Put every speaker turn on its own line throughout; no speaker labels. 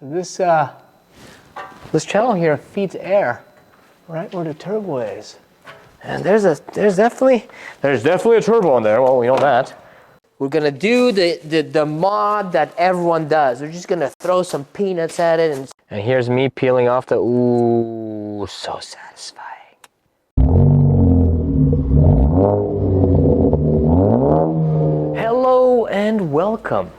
So this channel here feeds air right where the turbo is. And there's definitely a turbo in there. Well, we know that. We're gonna do the mod that everyone does. We're just gonna throw some peanuts at it, and here's me peeling off the, ooh, so satisfying. Hello and welcome.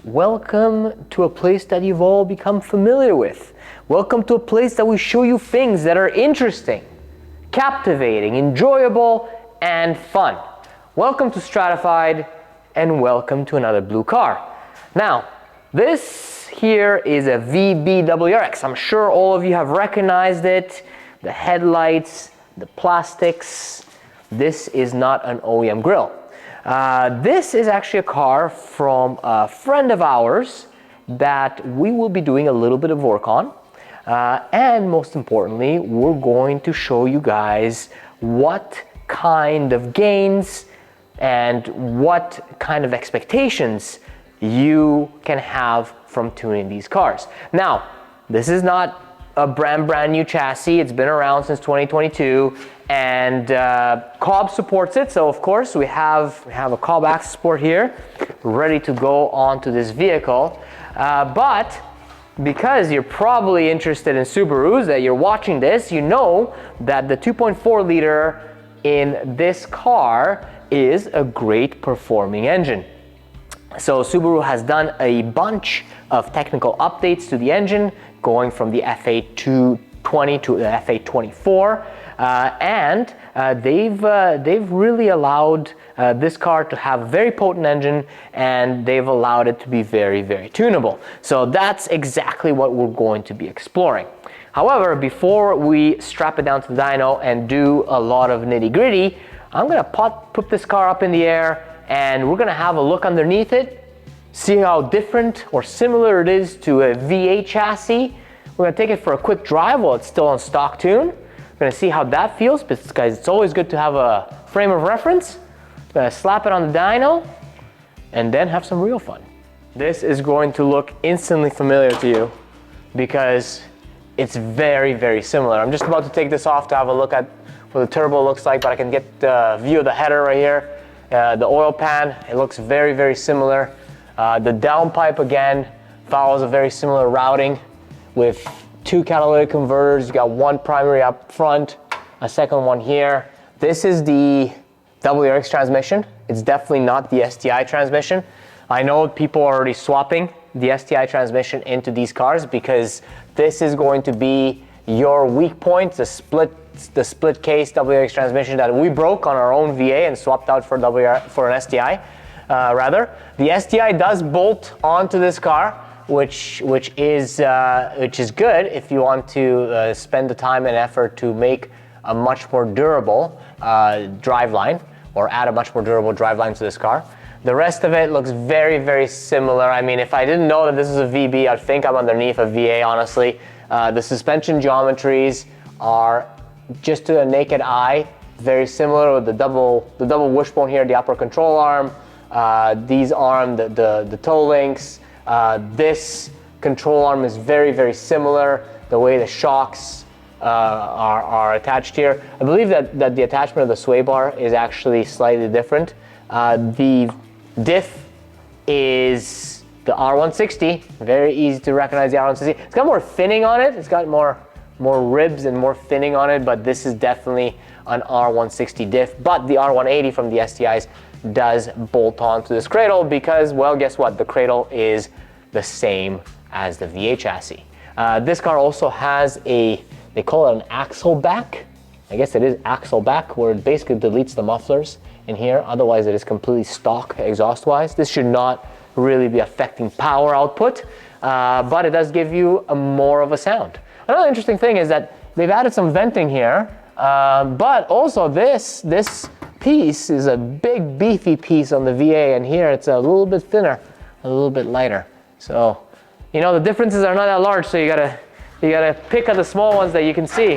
Welcome to a place that you've all become familiar with. Welcome to a place that we show you things that are interesting, captivating, enjoyable, and fun. Welcome to Stratified, and welcome to another blue car. Now, this here is a VB WRX. I'm sure all of you have recognized it. The headlights, the plastics. This is not an OEM grille. This is actually a car from a friend of ours that we will be doing a little bit of work on. And most importantly, we're going to show you guys what kind of gains and what kind of expectations you can have from tuning these cars. Now, this is not a brand new chassis. It's been around since 2022, and Cobb supports it. So of course we have a Cobb axle support here, ready to go onto this vehicle. But because you're probably interested in Subarus, that you're watching this, you know that the 2.4 liter in this car is a great performing engine. So Subaru has done a bunch of technical updates to the engine, going from the FA220 to the FA24, and they've really allowed this car to have a very potent engine, and they've allowed it to be very tunable. So that's exactly what we're going to be exploring. However, before we strap it down to the dyno and do a lot of nitty-gritty, I'm gonna put this car up in the air, and we're gonna have a look underneath it, see how different or similar it is to a VA chassis. We're gonna take it for a quick drive while it's still on stock tune. We're gonna see how that feels, because guys, it's always good to have a frame of reference. We're gonna slap it on the dyno, and then have some real fun. This is going to look instantly familiar to you, because it's very similar. I'm just about to take this off to have a look at what the turbo looks like, but I can get the view of the header right here. The oil pan, it looks very similar. The downpipe again follows a very similar routing with two catalytic converters. You got one primary up front, a second one here. This is the WRX transmission. It's definitely not the STI transmission. I know people are already swapping the STI transmission into these cars, because this is going to be your weak point, the split case WRX transmission that we broke on our own VA and swapped out for an STI. The STI does bolt onto this car, which is good if you want to spend the time and effort to make a much more durable driveline, or add a much more durable driveline to this car. The rest of it looks very similar. I mean, if I didn't know that this is a VB, I'd think I'm underneath a VA, honestly. The suspension geometries are, just to a naked eye, very similar, with the double wishbone here, the upper control arm, these arm, the toe links. This control arm is very similar. The way the shocks are attached here. I believe that the attachment of the sway bar is actually slightly different. The diff is the R160. Very easy to recognize the R160. It's got more thinning on it. It's got more ribs and more thinning on it, but this is definitely an R160 diff. But the R180 from the STIs does bolt onto this cradle, because, well, guess what? The cradle is the same as the VA chassis. This car also has they call it an axle back. I guess it is axle back, where it basically deletes the mufflers in here. Otherwise, it is completely stock exhaust-wise. This should not really be affecting power output, but it does give you more of a sound. Another interesting thing is that they've added some venting here, but also this piece is a big beefy piece on the VA, and here it's a little bit thinner, a little bit lighter. So, you know, the differences are not that large, so you gotta pick at the small ones that you can see.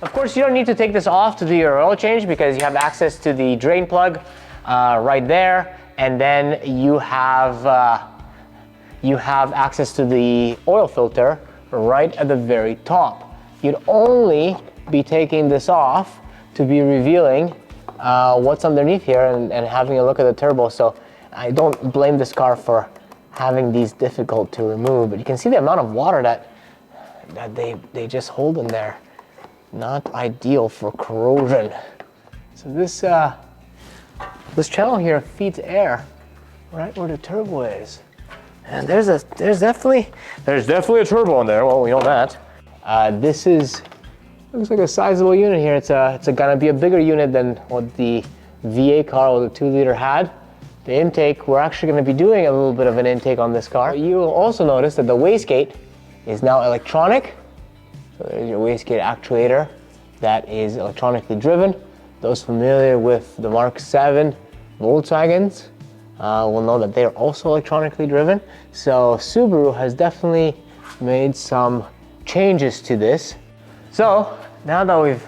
Of course, you don't need to take this off to do your oil change, because you have access to the drain plug right there, and then you have you have access to the oil filter right at the very top. You'd only be taking this off to be revealing what's underneath here and having a look at the turbo. So I don't blame this car for having these difficult to remove, but you can see the amount of water that they just hold in there. Not ideal for corrosion. So this channel here feeds air right where the turbo is. And there's definitely a turbo in there. Well, we know that. This looks like a sizable unit here. It's gonna be a bigger unit than what the VA car or the 2-liter had. The intake, we're actually gonna be doing a little bit of an intake on this car. You will also notice that the wastegate is now electronic. So there's your wastegate actuator that is electronically driven. Those familiar with the Mark 7 Volkswagens will know that they're also electronically driven. So Subaru has definitely made some changes to this. So now that we've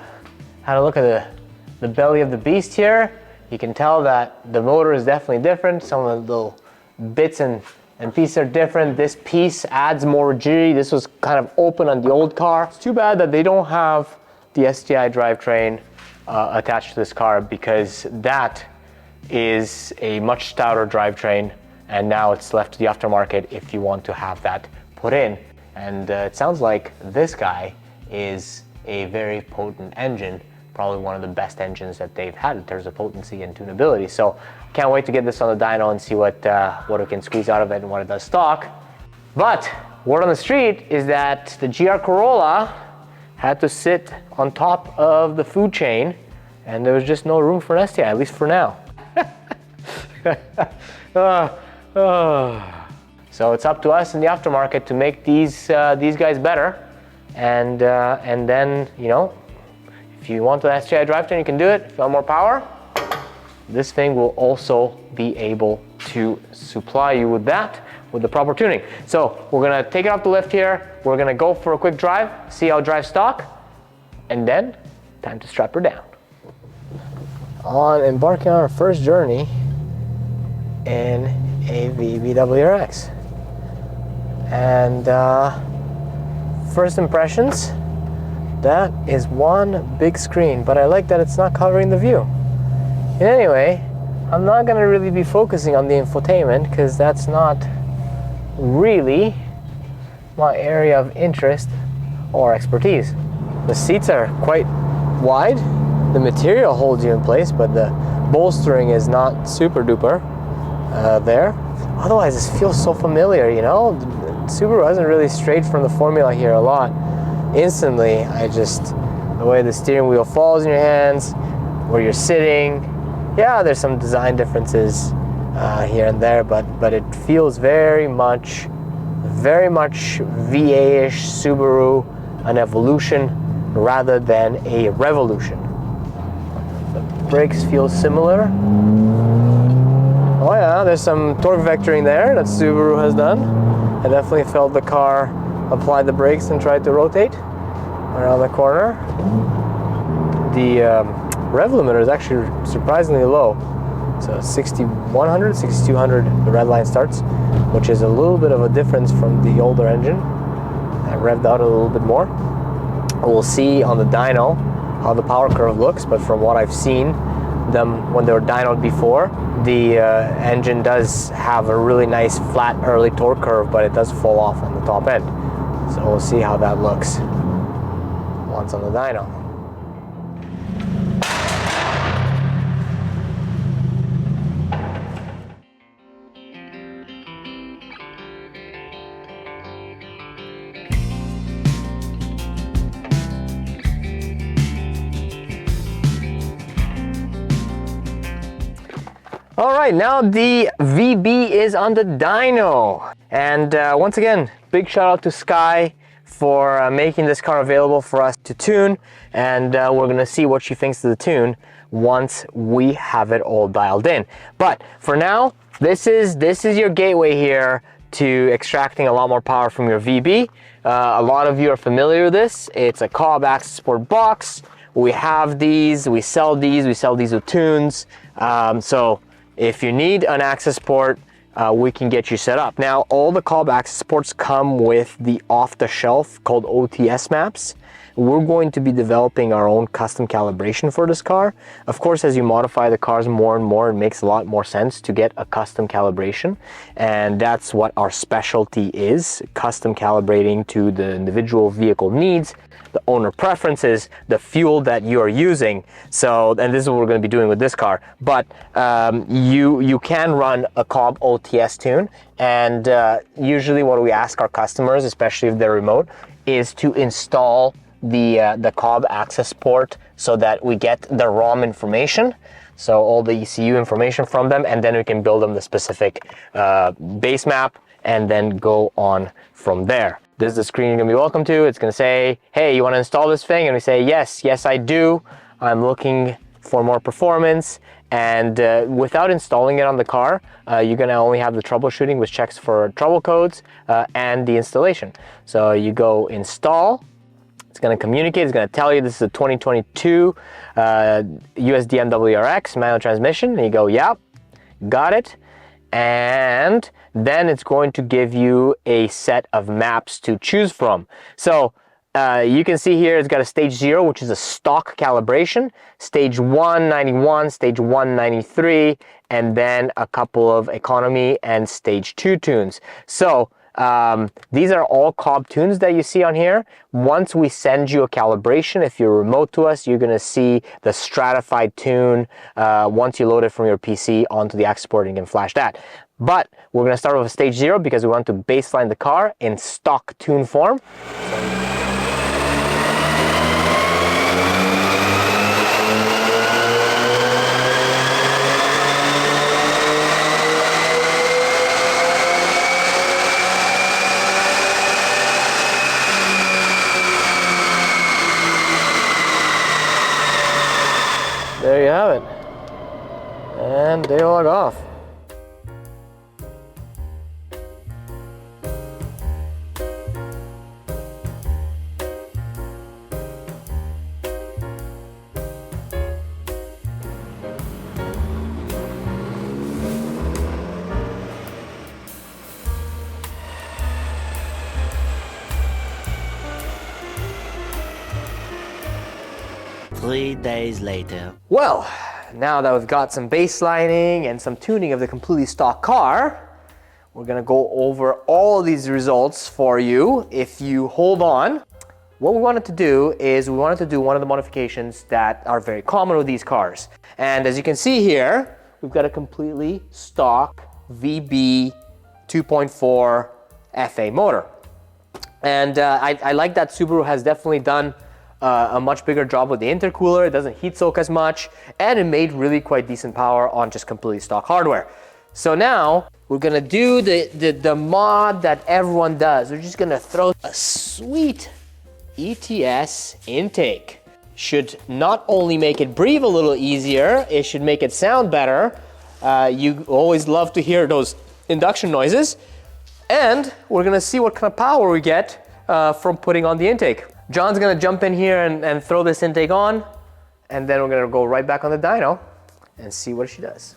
had a look at the belly of the beast here, you can tell that the motor is definitely different. Some of the little bits and pieces are different. This piece adds more rigidity. This was kind of open on the old car. It's too bad that they don't have the STI drivetrain attached to this car, because that is a much stouter drivetrain, and now it's left to the aftermarket if you want to have that put in. And it sounds like this guy is a very potent engine, probably one of the best engines that they've had in terms of potency and tunability. So can't wait to get this on the dyno and see what we can squeeze out of it and what it does stock. But word on the street is that the GR Corolla had to sit on top of the food chain, and there was just no room for an STI, at least for now. So it's up to us in the aftermarket to make these guys better, and then, you know, if you want the STI drivetrain, you can do it. If you want more power, this thing will also be able to supply you with that, with the proper tuning. So we're gonna take it off the lift here. We're gonna go for a quick drive, see how it drives stock, and then time to strap her down. On embarking on our first journey in a VB WRX. And first impressions, that is one big screen, but I like that it's not covering the view. Anyway, I'm not gonna really be focusing on the infotainment, because that's not really my area of interest or expertise. The seats are quite wide. The material holds you in place, but the bolstering is not super duper there. Otherwise, this feels so familiar, you know? Subaru hasn't really strayed from the formula here a lot. Instantly, the way the steering wheel falls in your hands, where you're sitting, yeah, there's some design differences here and there, but it feels very much VA-ish Subaru, an evolution rather than a revolution. The brakes feel similar. Oh yeah, there's some torque vectoring there that Subaru has done. I definitely felt the car apply the brakes and try to rotate around the corner. The rev limiter is actually surprisingly low. So 6100, 6200, the red line starts, which is a little bit of a difference from the older engine. I revved out a little bit more. We'll see on the dyno how the power curve looks, but from what I've seen them when they were dynoed before, the engine does have a really nice flat early torque curve, but it does fall off on the top end. So we'll see how that looks once on the dyno. All right, now the VB is on the dyno. And once again, big shout out to Sky for making this car available for us to tune. And we're gonna see what she thinks of the tune once we have it all dialed in. But for now, this is your gateway here to extracting a lot more power from your VB. A lot of you are familiar with this. It's a Cobb access port box. We have these, we sell these with tunes. So if you need an access port, we can get you set up. Now, all the cob access ports come with the off-the-shelf called OTS maps. We're going to be developing our own custom calibration for this car. Of course, as you modify the cars more and more, it makes a lot more sense to get a custom calibration. And that's what our specialty is, custom calibrating to the individual vehicle needs, the owner preferences, the fuel that you are using. So, and this is what we're going to be doing with this car. But you can run a cob OTS tune, and usually what we ask our customers, especially if they're remote, is to install the cob access port so that we get the ROM information, so all the ECU information from them, and then we can build them the specific base map and then go on from there. This is the screen you're gonna be welcome to. It's gonna say, hey, you wanna install this thing? And we say, yes, I do. I'm looking for more performance. And without installing it on the car, you're gonna only have the troubleshooting, which checks for trouble codes and the installation. So you go install. It's going to communicate, it's going to tell you this is a 2022 USDM WRX manual transmission, and you go, yep, got it. And then it's going to give you a set of maps to choose from. So you can see here it's got a stage 0, which is a stock calibration, stage 191, stage 193, and then a couple of economy and stage 2 tunes. So these are all cob tunes that you see on here. Once we send you a calibration, if you're remote to us, you're going to see the stratified tune once you load it from your PC onto the access port, and you can flash that. But we're going to start with a stage 0 because we want to baseline the car in stock tune form. There you have it. And they log off.
Three days later.
Well, now that we've got some baselining and some tuning of the completely stock car, we're gonna go over all of these results for you if you hold on. What we wanted to do is we wanted to do one of the modifications that are very common with these cars. And as you can see here, we've got a completely stock VB 2.4 FA motor. And I like that Subaru has definitely done a much bigger job with the intercooler. It doesn't heat soak as much, and it made really quite decent power on just completely stock hardware. So now we're gonna do the mod that everyone does. We're just gonna throw a sweet ETS intake. Should not only make it breathe a little easier, it should make it sound better. You always love to hear those induction noises. And we're gonna see what kind of power we get from putting on the intake. John's gonna jump in here and throw this intake on, and then we're gonna go right back on the dyno and see what she does.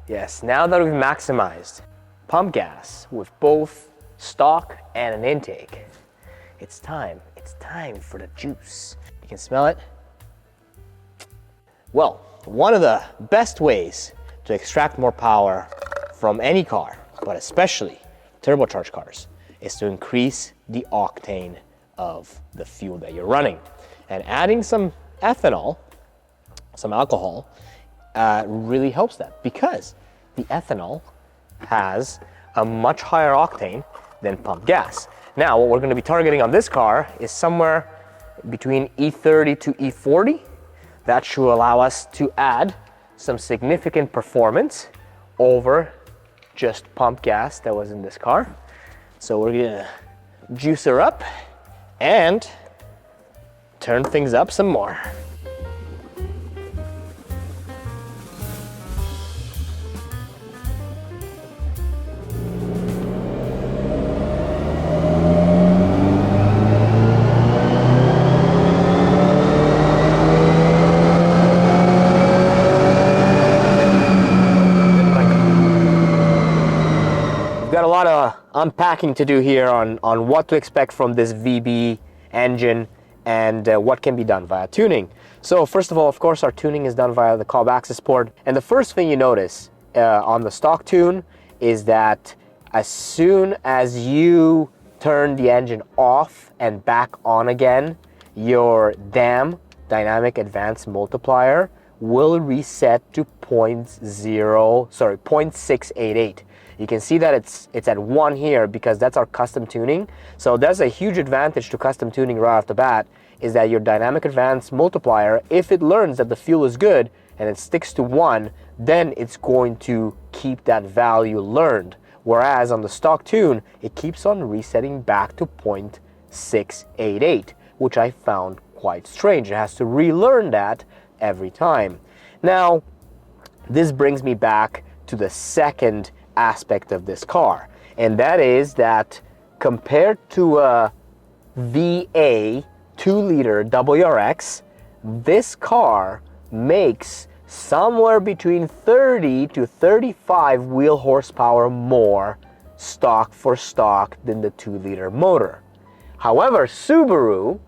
Yes, now that we've maximized pump gas with both stock and an intake, it's time for the juice. You can smell it. Well, one of the best ways to extract more power from any car, but especially turbocharged cars, is to increase the octane of the fuel that you're running. And adding some ethanol, some alcohol, really helps that, because the ethanol has a much higher octane than pump gas. Now, what we're going to be targeting on this car is somewhere between E30 to E40. That should allow us to add some significant performance over just pump gas that was in this car. So we're gonna juice her up and turn things up some more. Got a lot of unpacking to do here on what to expect from this VB engine and what can be done via tuning. So first of all, of course, our tuning is done via the cob access port. And the first thing you notice on the stock tune is that as soon as you turn the engine off and back on again, your DAM, dynamic advanced multiplier, will reset to 0.688. You can see that it's at 1 here because that's our custom tuning. So that's a huge advantage to custom tuning right off the bat, is that your dynamic advanced multiplier, if it learns that the fuel is good and it sticks to 1, then it's going to keep that value learned. Whereas on the stock tune, it keeps on resetting back to 0.688, which I found quite strange. It has to relearn that every time. Now, this brings me back to the second aspect of this car, and that is that compared to a VA 2-liter WRX, this car makes somewhere between 30 to 35 wheel horsepower more stock for stock than the 2-liter motor. However, Subaru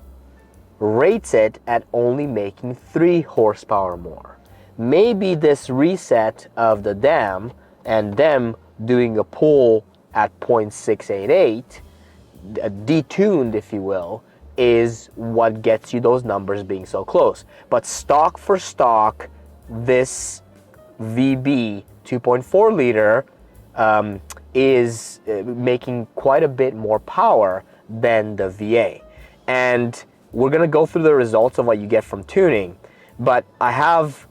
rates it at only making 3 horsepower more. Maybe this reset of the DAM and them doing a pull at 0.688, detuned if you will, is what gets you those numbers being so close. But stock for stock, this VB 2.4 liter is making quite a bit more power than the VA. And we're gonna go through the results of what you get from tuning, but I have,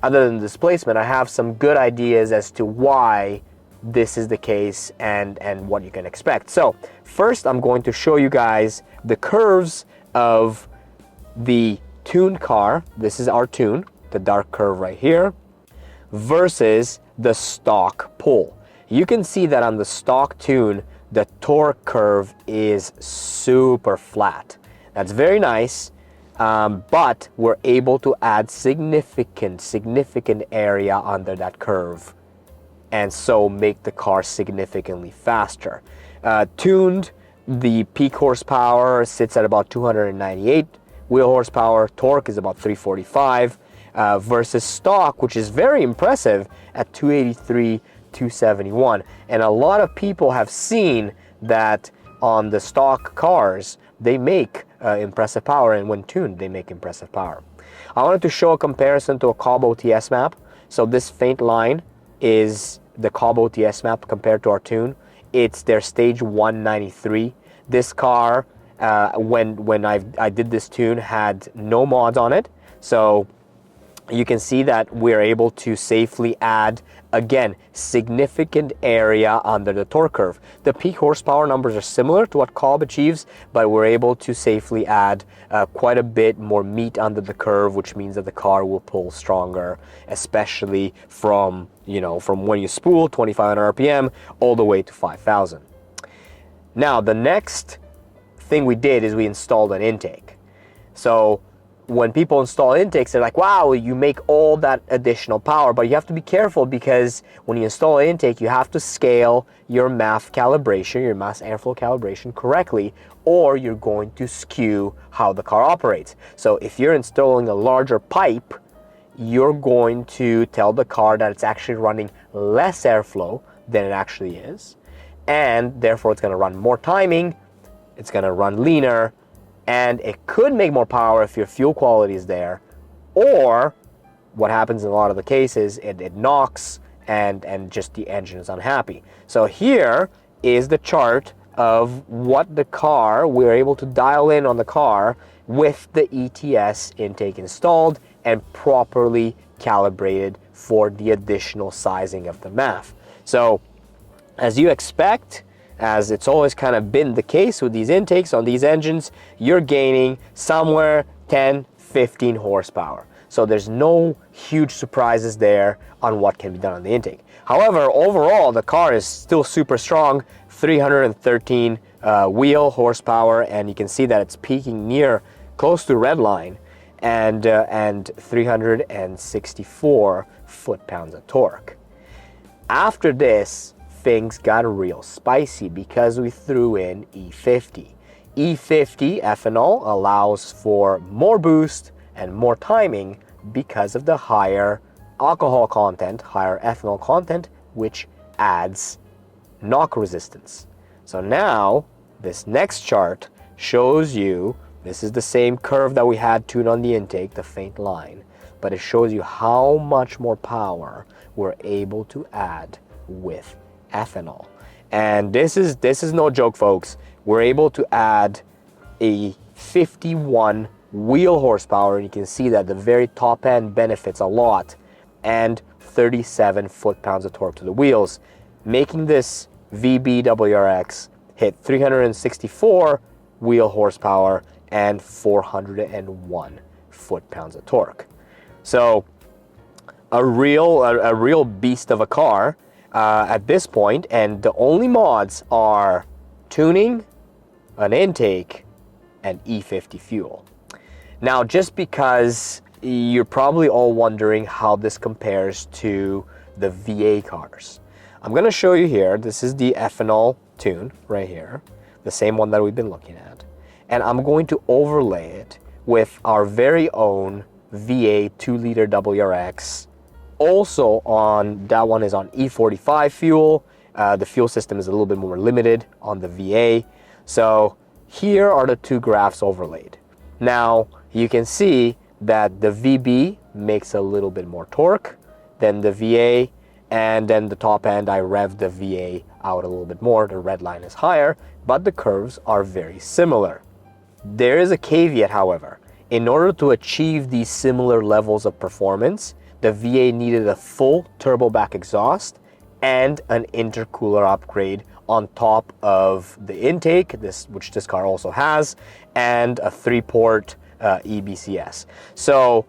other than displacement, I have some good ideas as to why this is the case and what you can expect. So first, I'm going to show you guys the curves of the tuned car. This is our tune, the dark curve right here, versus the stock pull. You can see that on the stock tune, the torque curve is super flat. That's very nice. But we're able to add significant area under that curve, and so make the car significantly faster. Tuned, the peak horsepower sits at about 298 wheel horsepower, torque is about 345, versus stock, which is very impressive, at 283, 271. And a lot of people have seen that on the stock cars, they make impressive power, and when tuned, they make impressive power. I wanted to show a comparison to a Cobb OTS map. So this faint line is the Cobb OTS map compared to our tune. It's their stage 193. This car, when I did this tune, had no mods on it. So you can see that we're able to safely add, again, significant area under the torque curve. The peak horsepower numbers are similar to what Cobb achieves, but we're able to safely add quite a bit more meat under the curve, which means that the car will pull stronger, especially from when you spool 2,500 RPM all the way to 5,000. Now, the next thing we did is we installed an intake. So when people install intakes, they're like, wow, you make all that additional power, but you have to be careful, because when you install an intake, you have to scale your mass airflow calibration correctly, or you're going to skew how the car operates. So if you're installing a larger pipe, you're going to tell the car that it's actually running less airflow than it actually is, and therefore it's going to run more timing, it's going to run leaner, and it could make more power if your fuel quality is there, or what happens in a lot of the cases, it knocks and just the engine is unhappy. So here is the chart of what the car, we're able to dial in on the car with the ETS intake installed and properly calibrated for the additional sizing of the MAF. So as you expect, as it's always kind of been the case with these intakes on these engines, you're gaining somewhere 10, 15 horsepower. So there's no huge surprises there on what can be done on the intake. However, overall, the car is still super strong, 313 wheel horsepower, and you can see that it's peaking near close to red line, and 364 foot-pounds of torque. After this, things got real spicy because we threw in E50. E50 ethanol allows for more boost and more timing because of the higher alcohol content, higher ethanol content, which adds knock resistance. So now this next chart shows you, this is the same curve that we had tuned on the intake, the faint line, but it shows you how much more power we're able to add with ethanol. And this is no joke, folks. We're able to add a 51 wheel horsepower, and you can see that the very top end benefits a lot, and 37 foot-pounds of torque to the wheels, making this VB WRX hit 364 wheel horsepower and 401 foot-pounds of torque. So a real beast of a car at this point, and the only mods are tuning, an intake, and E50 fuel. Now, just because you're probably all wondering how this compares to the VA cars, I'm going to show you here. This is the ethanol tune right here, the same one that we've been looking at, and I'm going to overlay it with our very own VA 2-liter WRX. Also on that one is on E45 fuel. The fuel system is a little bit more limited on the VA. So here are the two graphs overlaid. Now you can see that the VB makes a little bit more torque than the VA, and then the top end I revved the VA out a little bit more. The red line is higher, but the curves are very similar. There is a caveat, however. In order to achieve these similar levels of performance, the VA needed a full turbo back exhaust and an intercooler upgrade on top of the intake, which this car also has, and a 3-port EBCS. So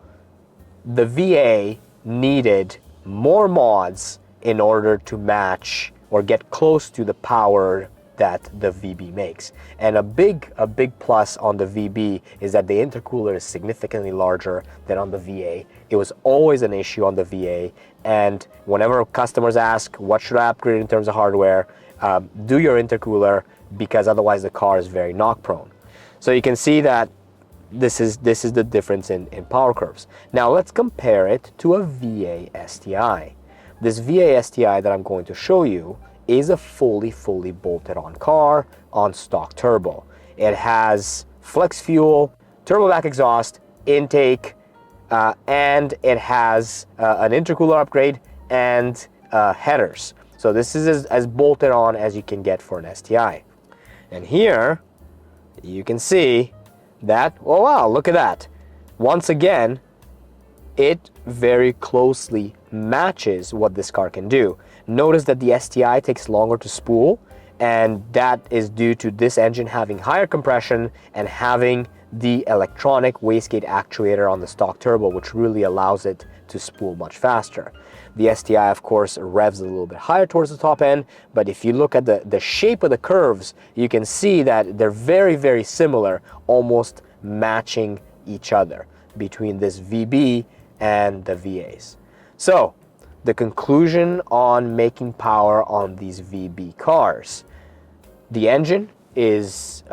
the VA needed more mods in order to match or get close to the power that the VB makes. And a big plus on the VB is that the intercooler is significantly larger than on the VA. It was always an issue on the VA, and whenever customers ask, what should I upgrade in terms of hardware, do your intercooler, because otherwise the car is very knock prone. So you can see that this is the difference in power curves. Now let's compare it to a VA STI. This VA STI that I'm going to show you is a fully bolted on car on stock turbo. It has flex fuel, turbo back exhaust, intake, and it has an intercooler upgrade and headers. So this is as bolted on as you can get for an STI. And here you can see that, oh wow, look at that. Once again, it very closely matches what this car can do. Notice that the STI takes longer to spool, and that is due to this engine having higher compression and having the electronic wastegate actuator on the stock turbo, which really allows it to spool much faster. The STI, of course, revs a little bit higher towards the top end, but if you look at the shape of the curves, you can see that they're very similar, almost matching each other between this VB and the VAs. So the conclusion on making power on these VB cars: the engine is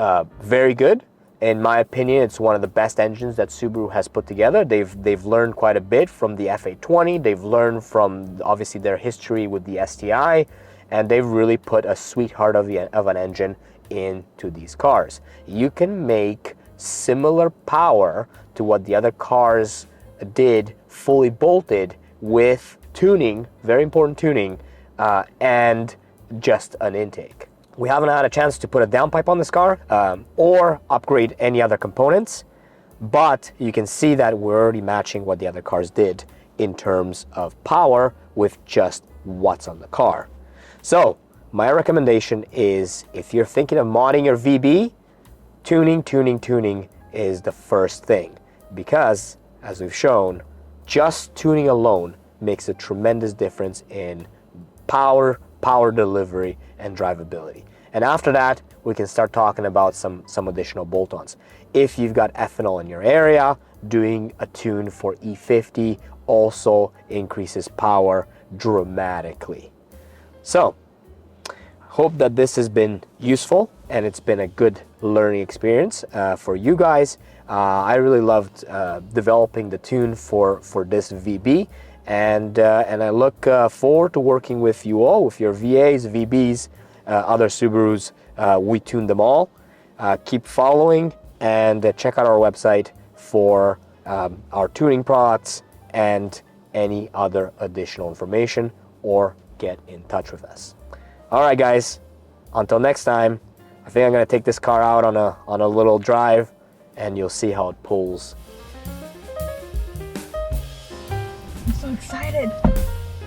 very good. In my opinion, it's one of the best engines that Subaru has put together. They've learned quite a bit from the F820. They've learned from obviously their history with the STI, and they've really put a sweetheart of an engine into these cars. You can make similar power to what the other cars did fully bolted with tuning, very important tuning, and just an intake. We haven't had a chance to put a downpipe on this car or upgrade any other components, but you can see that we're already matching what the other cars did in terms of power with just what's on the car. So my recommendation is, if you're thinking of modding your VB, tuning is the first thing, because as we've shown, just tuning alone makes a tremendous difference in power delivery, and drivability. And after that, we can start talking about some additional bolt-ons. If you've got ethanol in your area, doing a tune for E50 also increases power dramatically. So, hope that this has been useful and it's been a good learning experience for you guys. I really loved developing the tune for this VB, and I look forward to working with you all, with your VAs, VBs, other Subarus. We tune them all. Keep following and check out our website for our tuning products and any other additional information, or get in touch with us. All right, guys, until next time, I think I'm gonna take this car out on a little drive, and you'll see how it pulls.
I'm so excited.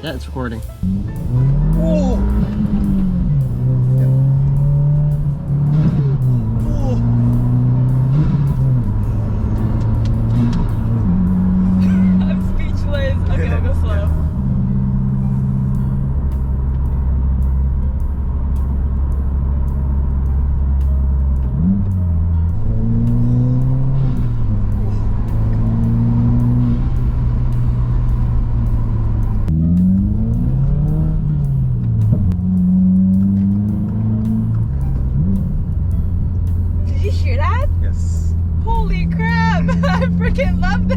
Yeah, it's recording.
Whoa. I'm speechless. Okay, I'll go slow. Did you hear that?
Yes.
Holy crap! I freaking love